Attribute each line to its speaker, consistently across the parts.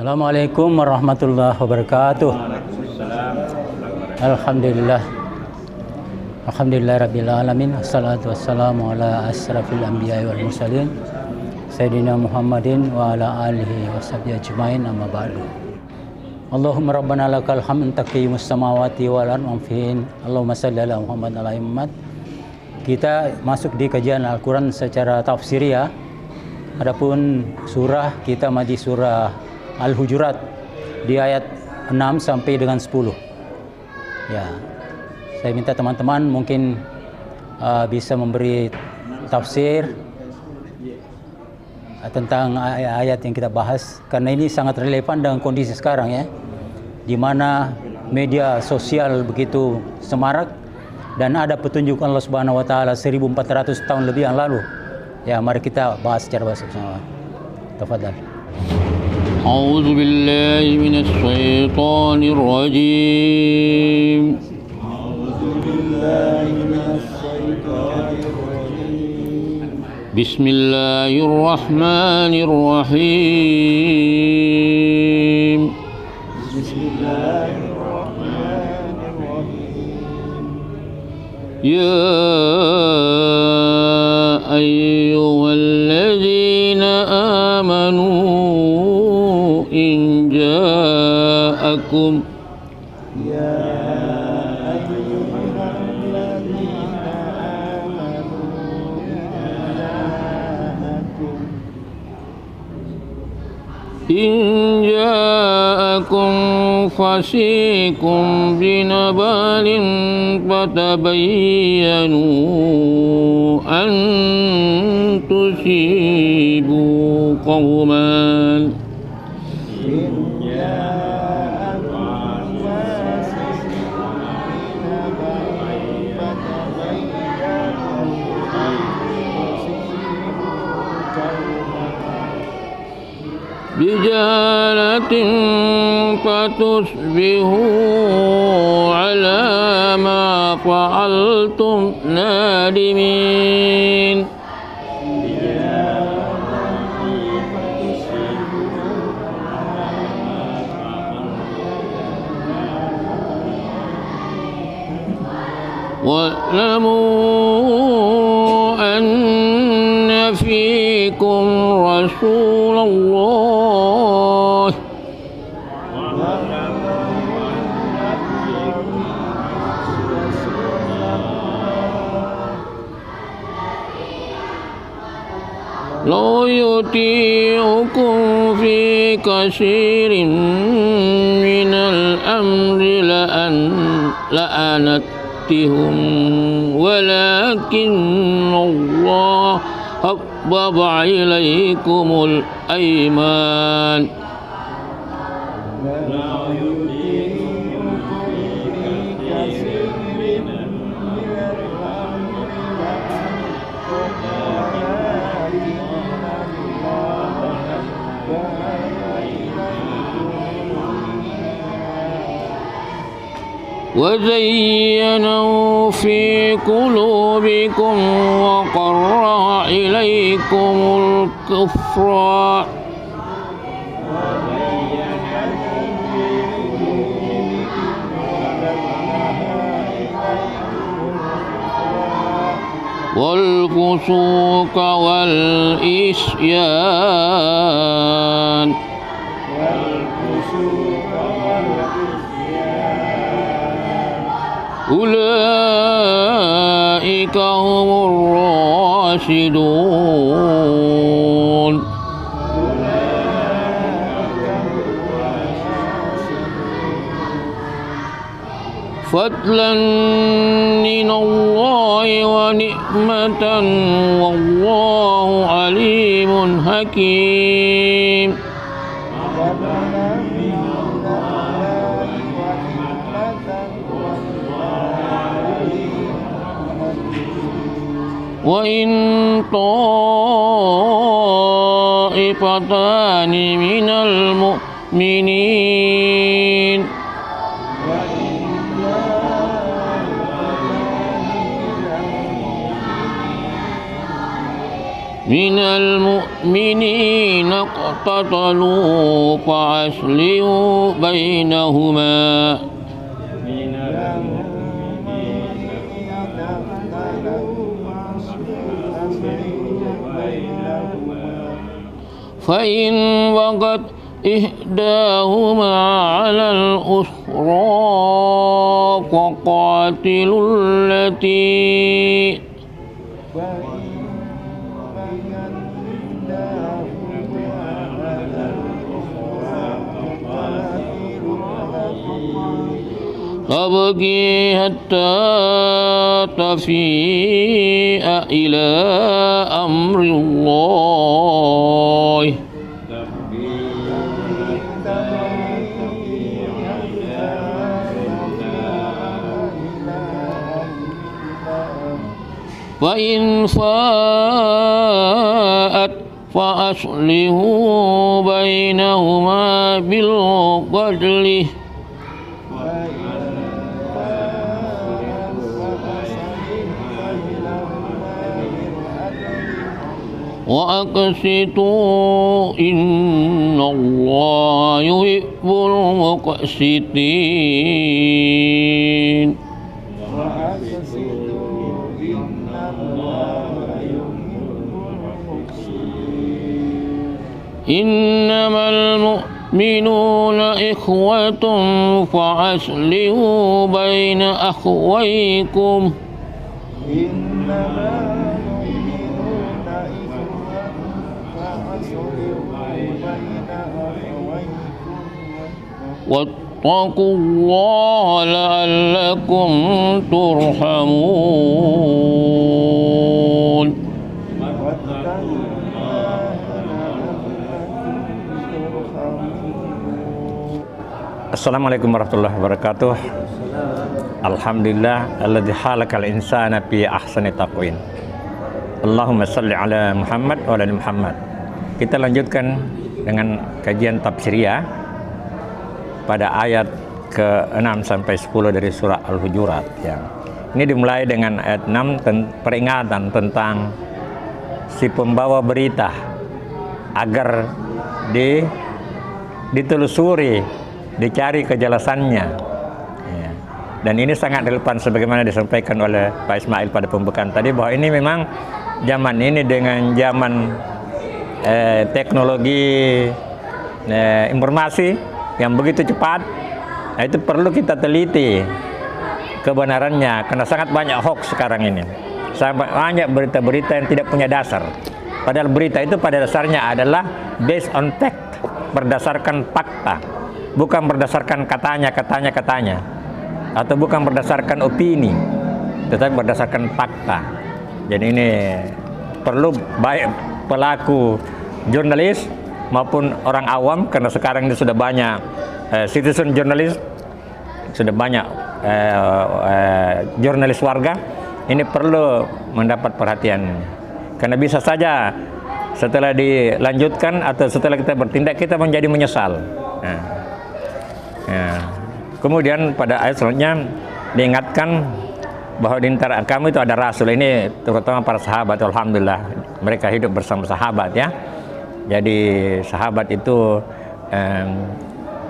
Speaker 1: Assalamualaikum warahmatullahi wabarakatuh. Alhamdulillah. Alhamdulillah rabbil alamin. Wassalatu wassalamu ala asrafil anbiya'i wal mursalin Sayyidina Muhammadin wa ala alihi washabihi ajmain, amma ba'du. Allahumma rabbana lakal hamd taqiyyimus samawati wal ardi fiin. Allahumma shalli ala Muhammad ala Muhammad. Kita masuk di kajian Al-Quran secara tafsiriyah. Adapun surah, kita masih surah Al-Hujurat di ayat 6 sampai dengan 10. Ya, saya minta teman-teman mungkin bisa memberi tafsir tentang ayat yang kita bahas, karena ini sangat relevan dengan kondisi sekarang ya, di mana media sosial begitu semarak dan ada petunjuk Allah Subhanahu wa taala 1400 tahun lebih yang lalu. Ya, mari kita bahas secara bersama-sama. Tafadhal.
Speaker 2: أعوذ بالله من الشيطان الرجيم بسم الله الرحمن الرحيم يا أيها الذين آمنوا إن جاءكم فاسق بنبأ فتبينوا أن تصيبوا قوما بجهالة فتصبحوا على ما فعلتم نادمين واعلموا أن فيكم رسول الله لو يطيعكم في كثير من الأمر لأنتهم ولكن الله حبب إليكم الأيمان وزينوا في قلوبكم وقرأ إليكم الكفر والفسوق والعصيان أولئك هم الراشدون فضلا من الله ونعمة والله عليم حكيم وإن طائفتان من المؤمنين من المؤمنين اقتتلوا فأصلحوا بينهما فإن بغت إحداهما على الأخرى فقاتلوا التي تبغي حتى تفيء إلى أمر الله فإن فاءت فأصلحوا بينهما بالعدل وأقسطوا إن الله يحب المقسطين إنما المؤمنون إخوة فأصلحوا بين أخويكم واتقوا الله لعلكم ترحمون
Speaker 3: Assalamualaikum warahmatullahi wabarakatuh. Alhamdulillah alladzi khalaqal insana fi ahsani taqwim. Allahumma shalli ala Muhammad wa ala ali Muhammad. Kita lanjutkan dengan kajian tafsiriyah pada ayat ke-6 sampai 10 dari surah Al-Hujurat ya. Ini dimulai dengan ayat 6 peringatan tentang si pembawa berita agar ditelusuri, dicari kejelasannya ya. Dan ini sangat relevan sebagaimana disampaikan oleh Pak Ismail pada pembukaan tadi, bahwa ini memang zaman ini dengan zaman teknologi informasi yang begitu cepat, nah itu perlu kita teliti kebenarannya, karena sangat banyak hoax sekarang ini, sangat banyak berita-berita yang tidak punya dasar. Padahal berita itu pada dasarnya adalah based on fact, berdasarkan fakta, bukan berdasarkan katanya, atau bukan berdasarkan opini, tetapi berdasarkan fakta. Jadi ini perlu baik pelaku jurnalis maupun orang awam, karena sekarang ini sudah banyak citizen jurnalis, sudah banyak jurnalis warga. Ini perlu mendapat perhatian, karena bisa saja setelah dilanjutkan atau setelah kita bertindak kita menjadi menyesal. Kemudian pada ayat selanjutnya diingatkan bahwa di antara kamu itu ada rasul. Ini terutama para sahabat, alhamdulillah mereka hidup bersama sahabat ya. Jadi sahabat itu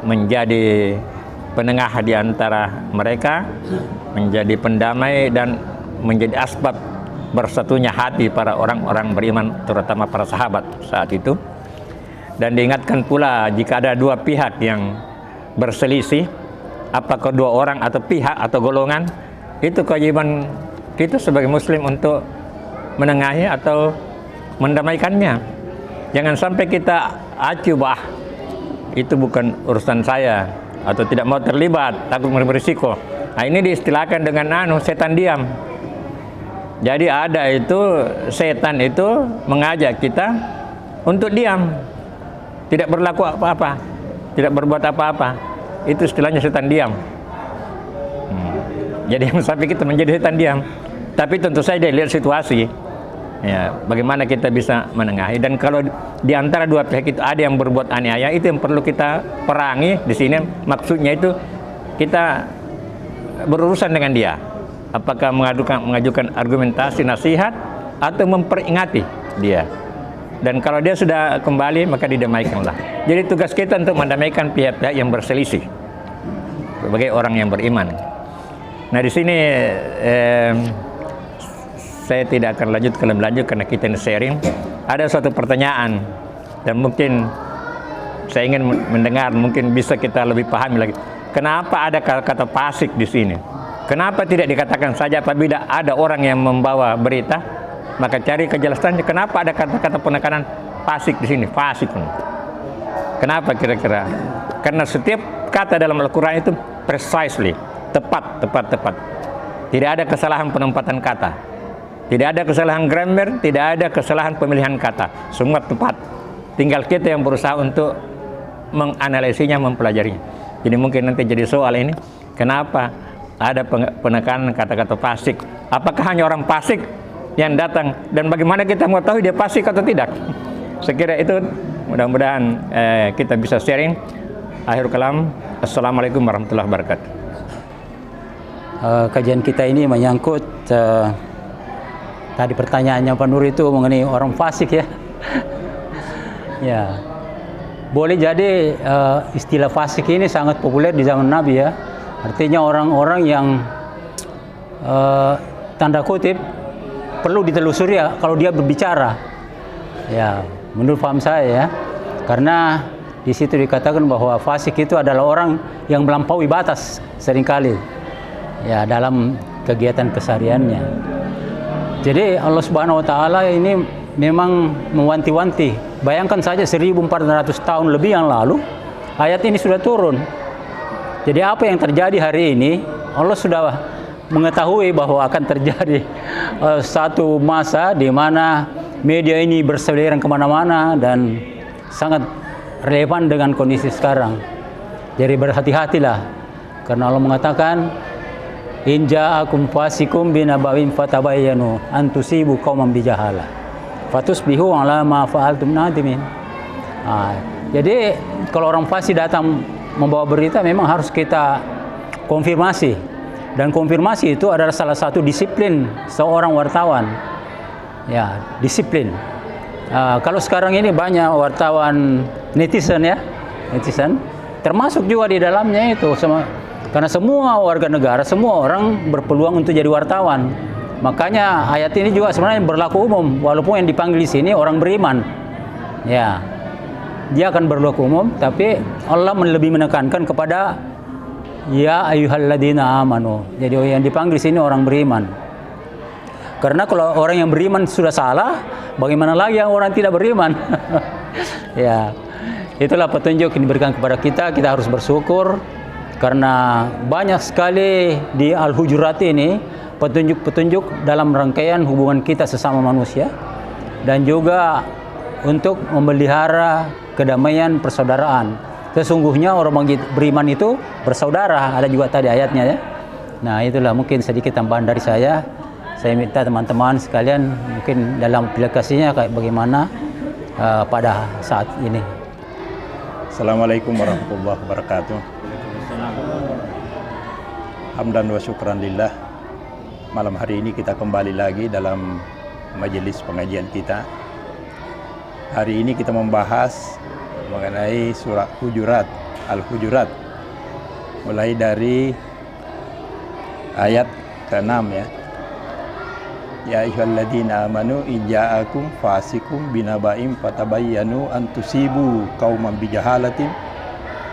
Speaker 3: menjadi penengah di antara mereka, menjadi pendamai dan menjadi asbab bersatunya hati para orang-orang beriman, terutama para sahabat saat itu. Dan diingatkan pula jika ada dua pihak yang berselisih, apakah dua orang atau pihak atau golongan, itu kewajiban kita sebagai muslim untuk menengahi atau mendamaikannya. Jangan sampai kita acuh, itu bukan urusan saya, atau tidak mau terlibat, takut berisiko. Nah, ini diistilahkan dengan setan diam. Jadi ada itu setan itu mengajak kita untuk diam, tidak berlaku apa-apa, tidak berbuat apa-apa. Itu istilahnya setan diam. Jadi sampai kita menjadi setan diam. Tapi tentu saja lihat situasi, ya, bagaimana kita bisa menengahi. Dan kalau di antara dua pihak itu ada yang berbuat aniaya, itu yang perlu kita perangi. Di sini maksudnya itu kita berurusan dengan dia. Apakah mengajukan argumentasi nasihat atau memperingati dia. Dan kalau dia sudah kembali, maka didamaikanlah. Jadi tugas kita untuk mendamaikan pihak-pihak yang berselisih sebagai orang yang beriman. Nah, di sini saya tidak akan lanjutkan lebih lanjut karena kita ini sharing. Ada suatu pertanyaan dan mungkin saya ingin mendengar, mungkin bisa kita lebih pahami lagi. Kenapa ada kata fasik di sini? Kenapa tidak dikatakan saja apabila ada orang yang membawa berita, maka cari kejelasannya. Kenapa ada kata-kata penekanan fasik di sini? Fasik. Kenapa kira-kira? Karena setiap kata dalam Al-Quran itu precisely, tepat. Tidak ada kesalahan penempatan kata. Tidak ada kesalahan grammar, tidak ada kesalahan pemilihan kata. Semua tepat. Tinggal kita yang berusaha untuk menganalisinya, mempelajarinya. Jadi mungkin nanti jadi soal ini, kenapa ada penekanan kata-kata fasik? Apakah hanya orang fasik yang datang, dan bagaimana kita mengetahui dia fasik atau tidak? Saya kira itu mudah-mudahan kita bisa sharing. Akhir kalam, assalamualaikum warahmatullahi wabarakatuh.
Speaker 1: Kajian kita ini menyangkut tadi pertanyaannya Pak Nur itu mengenai orang fasik ya. Ya, boleh jadi istilah fasik ini sangat populer di zaman Nabi ya. Artinya orang-orang yang tanda kutip perlu ditelusuri ya kalau dia berbicara. Ya, menurut paham saya ya. Karena di situ dikatakan bahwa fasik itu adalah orang yang melampaui batas seringkali ya dalam kegiatan kesehariannya. Jadi Allah Subhanahu wa taala ini memang mewanti-wanti. Bayangkan saja 1400 tahun lebih yang lalu ayat ini sudah turun. Jadi apa yang terjadi hari ini, Allah sudah mengetahui bahwa akan terjadi satu masa di mana media ini berseliweran kemana-mana dan sangat relevan dengan kondisi sekarang. Jadi berhati-hatilah, karena Allah mengatakan, in ja'akum fasikum binaba'in fatabayyanu an tusibu qauman bijahalah fatusbihu ala ma fa'altum nadimin. Jadi kalau orang fasik datang membawa berita, memang harus kita konfirmasi, dan konfirmasi itu adalah salah satu disiplin seorang wartawan. Ya, disiplin. Kalau sekarang ini banyak wartawan netizen ya, netizen termasuk juga di dalamnya itu karena semua warga negara, semua orang berpeluang untuk jadi wartawan. Makanya ayat ini juga sebenarnya berlaku umum, walaupun yang dipanggil di sini orang beriman. Ya, dia akan berlaku umum, tapi Allah lebih menekankan kepada ya ayyuhalladzina amanu. Jadi yang dipanggil di sini orang beriman. Karena kalau orang yang beriman sudah salah, bagaimana lagi yang orang tidak beriman? Ya, itulah petunjuk yang diberikan kepada kita. Kita harus bersyukur karena banyak sekali di Al-Hujurat ini petunjuk-petunjuk dalam rangkaian hubungan kita sesama manusia, dan juga untuk memelihara kedamaian persaudaraan. Sesungguhnya orang beriman itu bersaudara, ada juga tadi ayatnya ya. Nah, itulah mungkin sedikit tambahan dari saya. Saya minta teman-teman sekalian mungkin dalam aplikasinya kayak bagaimana pada saat ini.
Speaker 4: Assalamualaikum warahmatullahi wabarakatuh. Hamdan wa syukran lillah. Malam hari ini kita kembali lagi dalam majelis pengajian kita. Hari ini kita membahas mengenai surah Hujurat, Al-Hujurat. Mulai dari ayat ke-6 ya. Ya ayyuhalladzina amanu ija'akum fasikum binaba'im fatabayyanu an tusibu qauman bijahalatin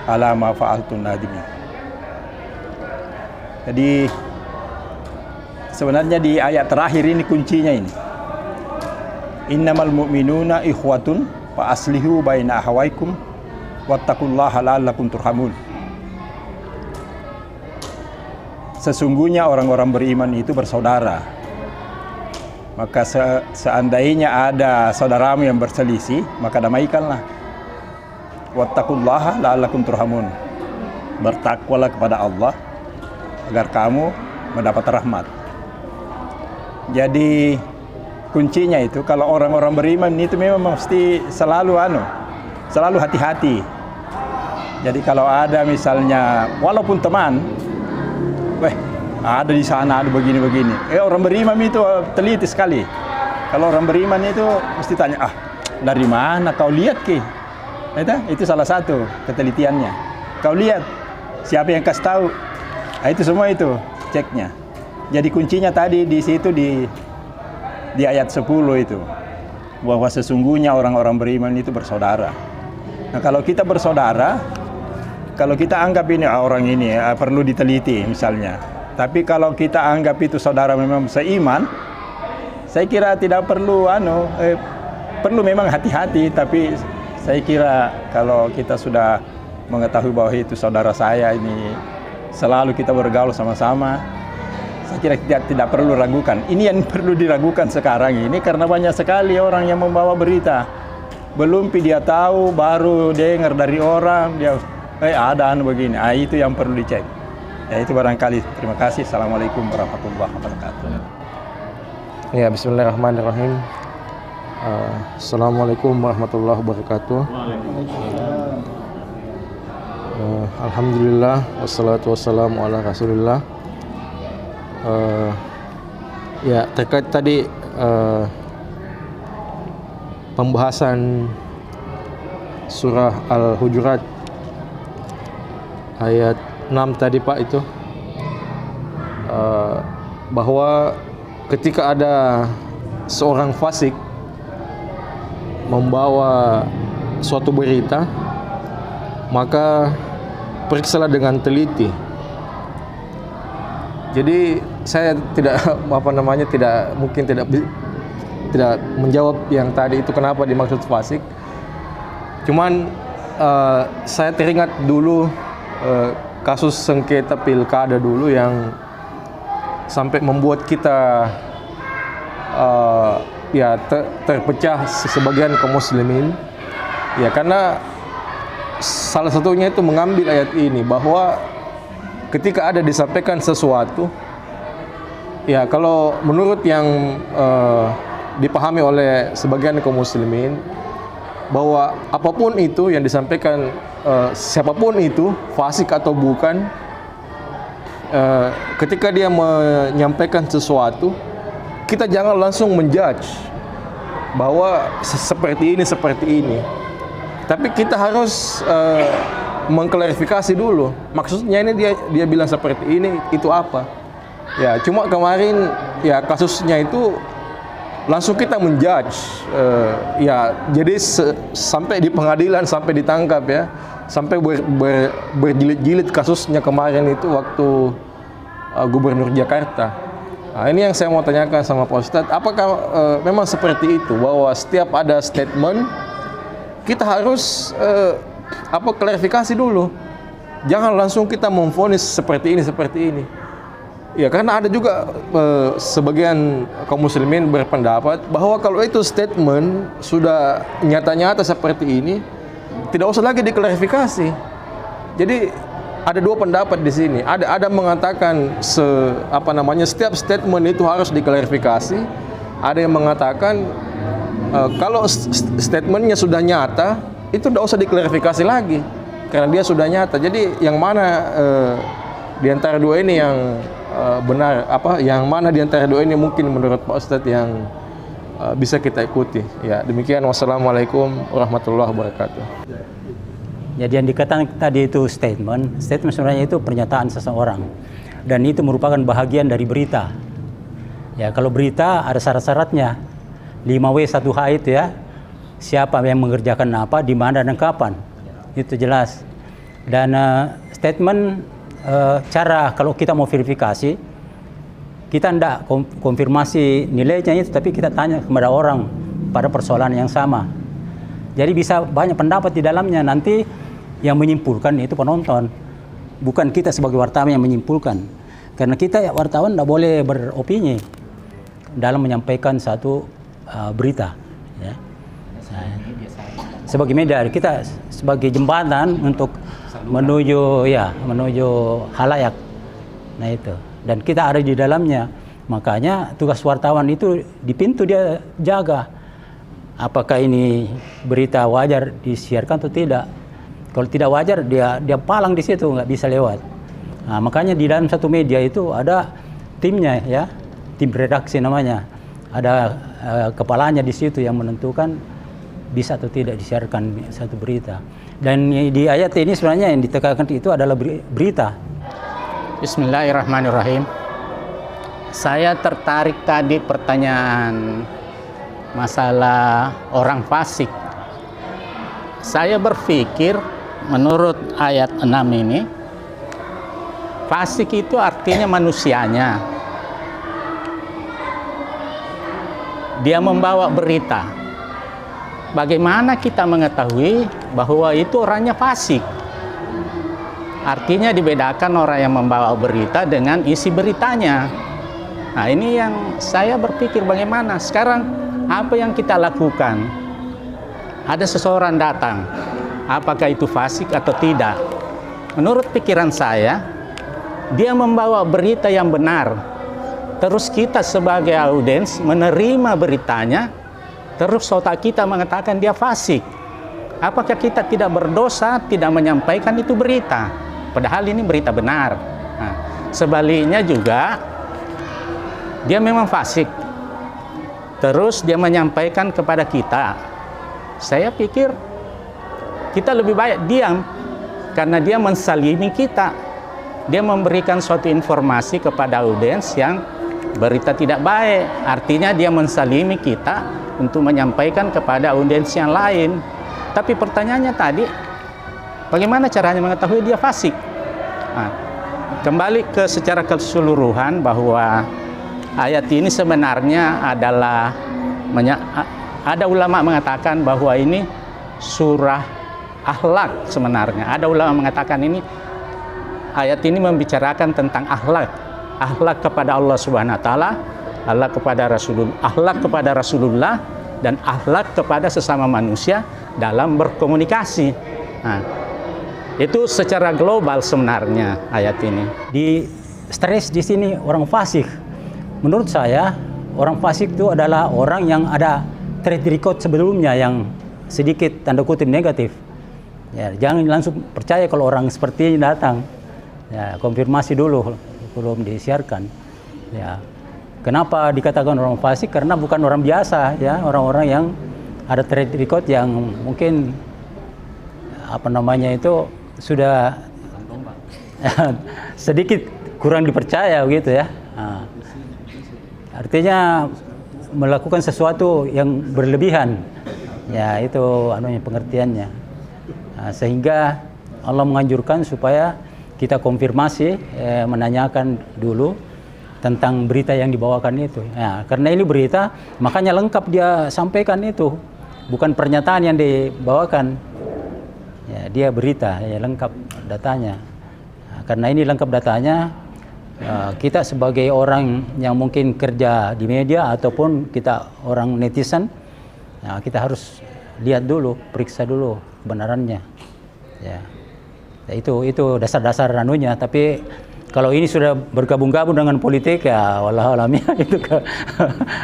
Speaker 4: ala ma fa'altum nadimin. Jadi sebenarnya di ayat terakhir ini kuncinya ini. Innamal mu'minuna ikhwatun fa aslihu baina akhawaykum wattaqullaha la'allakum turhamun. Sesungguhnya orang-orang beriman itu bersaudara. Maka seandainya ada saudaramu yang berselisih, maka damaikanlah. Wattaqullaha la'allakum turhamun. Bertakwalah kepada Allah agar kamu mendapat rahmat. Jadi kuncinya itu kalau orang-orang beriman itu memang mesti selalu hati-hati. Jadi kalau ada misalnya walaupun teman, ada di sana, ada begini-begini. Orang beriman itu teliti sekali. Kalau orang beriman itu mesti tanya, Dari mana kau lihat ke? Itu salah satu ketelitiannya. Kau lihat siapa yang kasih tahu. Nah, itu semua itu ceknya. Jadi kuncinya tadi di situ di ayat 10 itu, bahwa sesungguhnya orang-orang beriman itu bersaudara. Nah, kalau kita bersaudara, kalau kita anggap ini orang ini perlu diteliti misalnya. Tapi kalau kita anggap itu saudara memang seiman, saya kira tidak perlu perlu memang hati-hati. Tapi saya kira kalau kita sudah mengetahui bahwa itu saudara saya ini, selalu kita bergaul sama-sama, saya kira kita tidak perlu ragukan. Ini yang perlu diragukan sekarang ini karena banyak sekali orang yang membawa berita. Belum dia tahu, baru dengar dari orang, dia ada begini. Itu yang perlu dicek. Ya itu barangkali. Terima kasih. Assalamualaikum warahmatullahi wabarakatuh.
Speaker 5: Ya, bismillahirrahmanirrahim. Assalamualaikum warahmatullahi wabarakatuh. Alhamdulillah, wassalatu wassalamu ala rasulillah. Ya, terkait tadi pembahasan surah Al-Hujurat ayat 6 tadi Pak itu, bahwa ketika ada seorang fasik membawa suatu berita, maka periksalah dengan teliti. Jadi saya tidak tidak menjawab yang tadi itu kenapa dimaksud fasik. Cuman saya teringat dulu kasus sengketa pilkada dulu yang sampai membuat kita terpecah sebagian kaum muslimin. Ya, karena salah satunya itu mengambil ayat ini, bahwa ketika ada disampaikan sesuatu, ya kalau menurut yang dipahami oleh sebagian kaum muslimin, bahwa apapun itu yang disampaikan, siapapun itu, fasik atau bukan, ketika dia menyampaikan sesuatu, kita jangan langsung menjudge bahwa seperti ini. Tapi kita harus mengklarifikasi dulu. Maksudnya ini dia bilang seperti ini, itu apa? Ya, cuma kemarin ya kasusnya itu langsung kita menjudge. Ya, jadi sampai di pengadilan, sampai ditangkap ya, sampai berjilid-jilid kasusnya kemarin itu waktu Gubernur Jakarta. Nah, ini yang saya mau tanyakan sama Pak Ustadz, apakah memang seperti itu, bahwa setiap ada statement kita harus klarifikasi dulu. Jangan langsung kita memvonis seperti ini. Ya, karena ada juga sebagian kaum muslimin berpendapat bahwa kalau itu statement sudah nyata-nyata seperti ini, tidak usah lagi diklarifikasi. Jadi ada dua pendapat di sini. Ada mengatakan setiap statement itu harus diklarifikasi. Ada yang mengatakan kalau statementnya sudah nyata, itu tidak usah diklarifikasi lagi karena dia sudah nyata. Jadi yang mana di antara dua ini yang benar? Yang mana di antara dua ini mungkin menurut Pak Ustadz yang bisa kita ikuti? Ya, demikian. Wassalamualaikum warahmatullahi wabarakatuh.
Speaker 1: Jadi yang dikatakan tadi itu statement sebenarnya itu pernyataan seseorang, dan itu merupakan bahagian dari berita. Ya, kalau berita ada syarat-syaratnya. 5W1H itu ya, siapa yang mengerjakan apa, di mana dan kapan, itu jelas. Dan statement cara kalau kita mau verifikasi, kita tidak konfirmasi nilainya itu, tapi kita tanya kepada orang pada persoalan yang sama. Jadi bisa banyak pendapat di dalamnya. Nanti yang menyimpulkan itu penonton, bukan kita sebagai wartawan yang menyimpulkan. Karena kita wartawan tidak boleh beropini dalam menyampaikan satu berita, ya. Sebagai media, kita sebagai jembatan untuk menuju halayak. Nah itu, dan kita ada di dalamnya. Makanya tugas wartawan itu di pintu dia jaga. Apakah ini berita wajar disiarkan atau tidak? Kalau tidak wajar, dia palang di situ, nggak bisa lewat. Nah, makanya di dalam satu media itu ada timnya, ya, tim redaksi namanya. Ada kepalanya di situ yang menentukan bisa atau tidak disiarkan satu berita. Dan di ayat ini sebenarnya yang ditekankan itu adalah berita. Bismillahirrahmanirrahim. Saya tertarik tadi pertanyaan masalah orang fasik. Saya berpikir menurut ayat 6 ini, fasik itu artinya manusianya. Dia membawa berita. Bagaimana kita mengetahui bahwa itu orangnya fasik? Artinya dibedakan orang yang membawa berita dengan isi beritanya. Nah, ini yang saya berpikir bagaimana sekarang apa yang kita lakukan. Ada seseorang datang, apakah itu fasik atau tidak? Menurut pikiran saya, dia membawa berita yang benar. Terus kita sebagai audiens menerima beritanya, terus otak kita mengatakan dia fasik. Apakah kita tidak berdosa, tidak menyampaikan itu berita? Padahal ini berita benar. Nah, sebaliknya juga, dia memang fasik. Terus dia menyampaikan kepada kita. Saya pikir kita lebih baik diam, karena dia mensalimi kita. Dia memberikan suatu informasi kepada audiens yang berita tidak baik. Artinya dia mensalimi kita untuk menyampaikan kepada audiens yang lain. Tapi pertanyaannya tadi, bagaimana caranya mengetahui dia fasik? Nah, kembali ke secara keseluruhan bahwa ayat ini sebenarnya adalah ada ulama mengatakan bahwa ini surah akhlak sebenarnya. Ada ulama mengatakan ini ayat ini membicarakan tentang akhlak kepada Allah Subhanahu wa taala, akhlak kepada Rasulullah dan akhlak kepada sesama manusia dalam berkomunikasi. Nah, itu secara global sebenarnya ayat ini. Di stres di sini orang fasik. Menurut saya, orang fasik itu adalah orang yang ada track record sebelumnya yang sedikit tanda kutip negatif. Ya, jangan langsung percaya kalau orang seperti ini datang. Ya, konfirmasi dulu belum disiarkan. Ya. Kenapa dikatakan orang fasik? Karena bukan orang biasa, ya, orang-orang yang ada track record yang mungkin itu sudah sedikit kurang dipercaya gitu ya. Nah, artinya melakukan sesuatu yang berlebihan, ya itu pengertiannya. Nah, sehingga Allah menganjurkan supaya kita konfirmasi, menanyakan dulu tentang berita yang dibawakan itu. Nah, karena ini berita, makanya lengkap dia sampaikan itu, bukan pernyataan yang dibawakan. Ya, dia berita, ya lengkap datanya. Nah, karena ini lengkap datanya, kita sebagai orang yang mungkin kerja di media ataupun kita orang netizen, nah, kita harus lihat dulu, periksa dulu kebenarannya. Ya, itu dasar-dasar anunya. Tapi kalau ini sudah bergabung-gabung dengan politik, ya wallahu alam ya, itu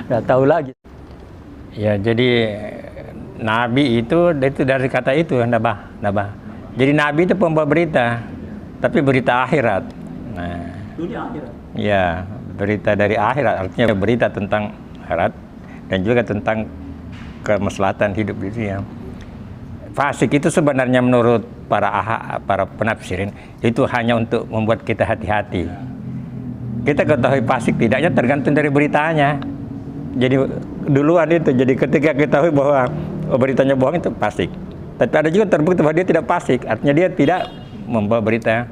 Speaker 1: nggak tahu lagi.
Speaker 3: Ya, jadi Nabi itu dari kata itu, nabah. Jadi Nabi itu pembawa berita, tapi berita akhirat. Nah,
Speaker 1: Dunia akhirat.
Speaker 3: ya, berita dari akhirat, artinya berita tentang akhirat dan juga tentang kemaslahatan hidup di dunia. Fasik itu sebenarnya menurut para penafsirin itu hanya untuk membuat kita hati-hati. Kita ketahui fasik tidaknya tergantung dari beritanya. Jadi duluan itu, jadi ketika kita tahu bahwa beritanya bohong itu fasik. Tapi ada juga terbukti bahwa dia tidak fasik, artinya dia tidak membawa berita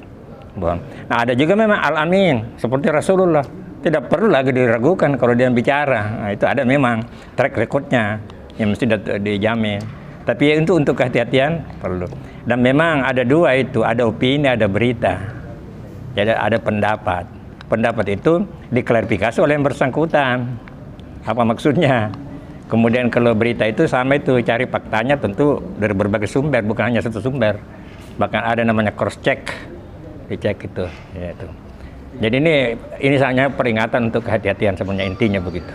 Speaker 3: bohong. Nah, ada juga memang al-amin seperti Rasulullah, tidak perlu lagi diragukan kalau dia bicara. Nah, itu ada memang track recordnya yang mesti dijamin. Tapi untuk kehati-hatian perlu. Dan memang ada dua itu, ada opini, ada berita. Jadi ada pendapat. Pendapat itu diklarifikasi oleh yang bersangkutan. Apa maksudnya? Kemudian kalau berita itu sama itu, cari faktanya tentu dari berbagai sumber, bukan hanya satu sumber. Bahkan ada namanya cross check, dicek itu. Ya, itu. Jadi ini hanya peringatan untuk kehati-hatian sebenarnya, intinya begitu.